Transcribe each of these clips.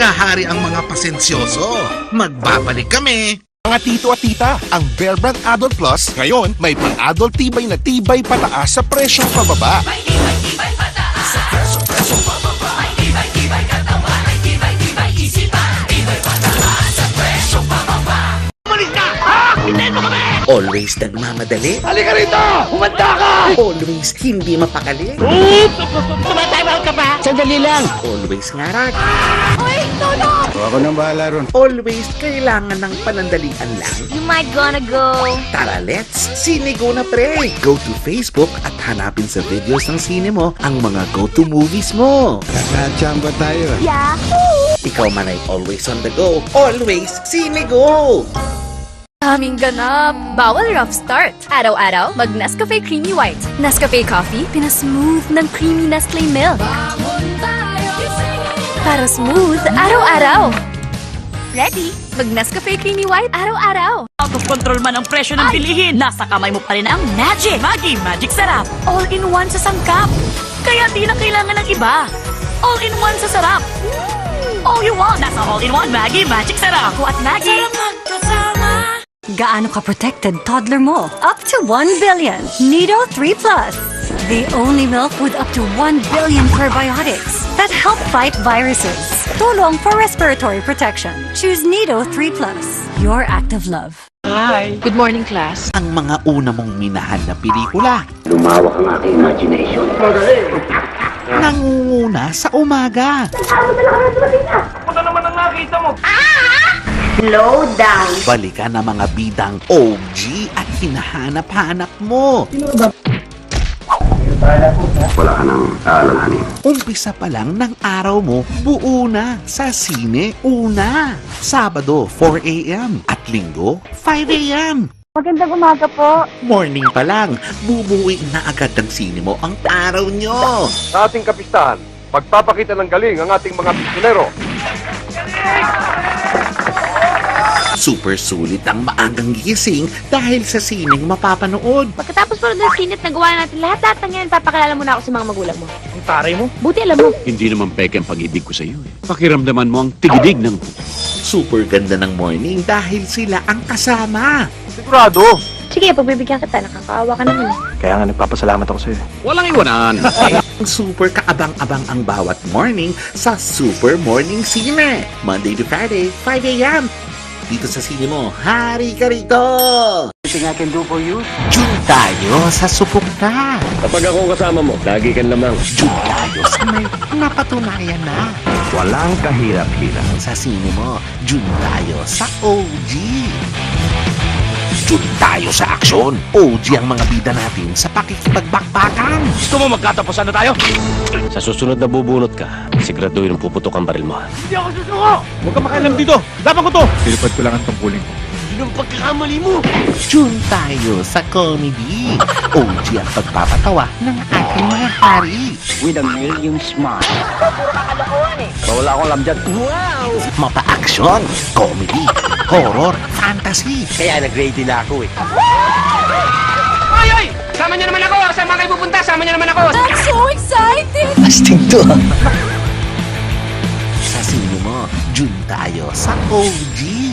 maghahari ang mga pasensyoso. Magbabalik kami. Mga tito at tita, ang Bear Brand Adult Plus, ngayon may pang-adult tibay na tibay pataas sa presyong pababa. May tibay pataas sa presyong pababa. May tibay katawan. May tibay isipan. Tibay pataas sa presyong pababa. Umalis ka! Ha? Hintayin mo kami! Always nagmamadali. Halika rito! Humanda ka! Always hindi mapakali. Tumataybal ka pa! Sandali lang! Always ngarat. Uy, Toto! Ako nang bahala ron. Always kailangan ng panandalian lang. You might gonna go. Tara, let's sinigo na pre! Go to Facebook at hanapin sa videos ng sine mo ang mga go-to movies mo. Nakachamba tayo. Yahoo! Ikaw man ay always on the go. Always sinigo! Aming ganap! Bawal rough start. Araw-araw, mag Nescafe Creamy White. Nescafe Coffee, pinasmooth ng creamy Nestle Milk. Para smooth, araw-araw. Ready? Mag Nescafe Creamy White, araw-araw. Out of control man ang presyo ng bilihin, nasa kamay mo pa rin ang Magic! Maggi Magic Sarap! All-in-one sa sangkap! Kaya di na kailangan ng iba! All-in-one sa sarap! All you want, nasa All-in-one Maggi Magic Sarap! Ako at Maggi! Gaano ka-protected toddler mo? Up to 1 billion. Nido 3 Plus. The only milk with up to 1 billion probiotics that help fight viruses. Tulong for respiratory protection. Choose Nido 3 Plus. Your act of love. Good morning, class. Ang mga una mong minahal na pelikula. Lumawak ang aking imagination. Nangunguna sa umaga. Slow down. Balikan ang mga bidang OG at hinahanap-hanap mo. Wala ka nang aalalahanin. Umpisa pa lang ng araw mo, buo na sa Sine Una. Sabado, 4 a.m. at Linggo, 5 a.m. Magandang umaga po. Morning pa lang, bubuuin na agad ng sine mo ang araw nyo. Sa ating kapistahan, magpapakita ng galing ang ating mga pisonero. Super sulit ang maagang gising dahil sa sining mapapanood. Pagkatapos po ng kinit na gawa natin lahat ng yan, papakilala mo na ako sa mga magulang mo. Ang taray mo. Buti alam mo. Hindi naman peke ang pag-ibig ko sa iyo. Pakiramdaman mo ang tigidig ng Super ganda ng morning dahil sila ang kasama. Sigurado. Sige, pagbibigyan kita. Nakakaawa ka naman. Kaya nga nagpapasalamat ako sa iyo. walang iwanan. Super kaabang-abang ang bawat morning sa Super Morning Sine. Monday to Friday, 5 a.m. Dito sa sine mo, hari ka rito! Anything I can do for you? June tayo sa suporta. Kapag ako kasama mo, lagi kang lamang. June tayo sa may napatunayan na. Walang kahirap-hirap. Sa sine mo, June tayo sa OG. June tayo sa aksyon. OG ang mga bida natin sa pakikipagbakbakan. Gusto mo magkatapusan na tayo? Sa susunod na bubunot ka, siguraduhin ang puputok ang baril mo. Hindi ako susuko! Huwag ka makialam dito. Laban ko to. Silipad ko lang ang tungkulin ko. Yun ang pagkakamali mo. June tayo sa comedy. OG ang pagpapatawa ng ating mga hari. With a million smile. Bawala akong alam dyan. Wow! Mapa-aksyon, comedy, horror, fantasy. Kaya nag-ready na ako eh. Hoy, hoy! Sama niyo naman ako. Saan mga kayo pupunta? Sama niyo naman ako. I'm so excited! Astig to. Sa sino mo, June tayo sa OG.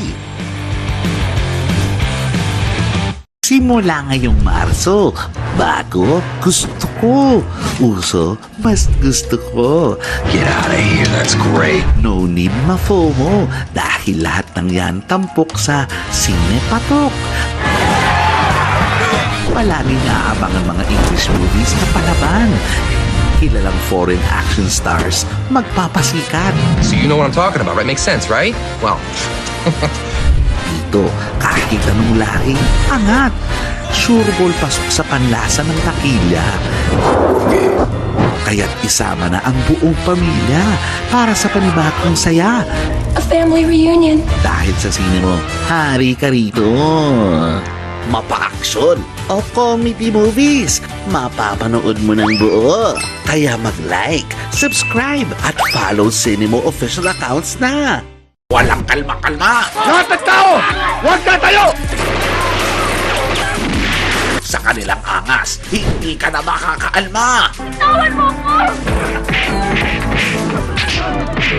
Simula ngayong Marso, bago, gusto ko. Uso, mas gusto ko. Get out of here, that's great. No need ma-FOMO dahil lahat ng yan tampok sa Sine Patok. Palaging naaabang ang mga English movies na palaban. Kilalang foreign action stars magpapasikat. So you know what I'm talking about, right? Makes sense, right? Well, Dito, kahit anong lahi, angat. Sure ball pasok sa panlasa ng takilya. Kaya't isama na ang buong pamilya para sa panibagong saya. A family reunion. Dahil sa sine mo, hari ka rito. Mapa-aksyon o comedy movies, mapapanood mo ng buo. Kaya mag-like, subscribe at follow Cinemo official accounts na. Walang kalma-kalma! Lahat ng tao! Huwag ka tayo! Sa kanilang angas, hindi ka na makakaalma! Tawan mo ako!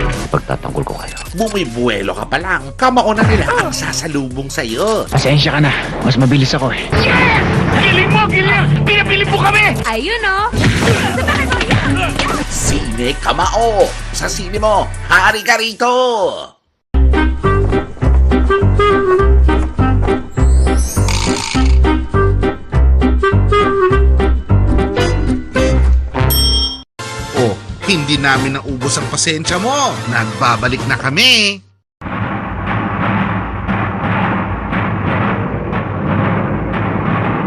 Ipagtatanggol ko kayo. Bumibuelo ka pa lang. Kamao na nila ang sasalubong sa'yo. Pasensya ka na. Mas mabilis ako eh. Galing mo, Gilir! Pinapili mo kami! Ayun oh! Sine Kamao. Sa sine mo, hari ka rito. Oh, hindi namin naubos ang pasensya mo. Nagbabalik na kami.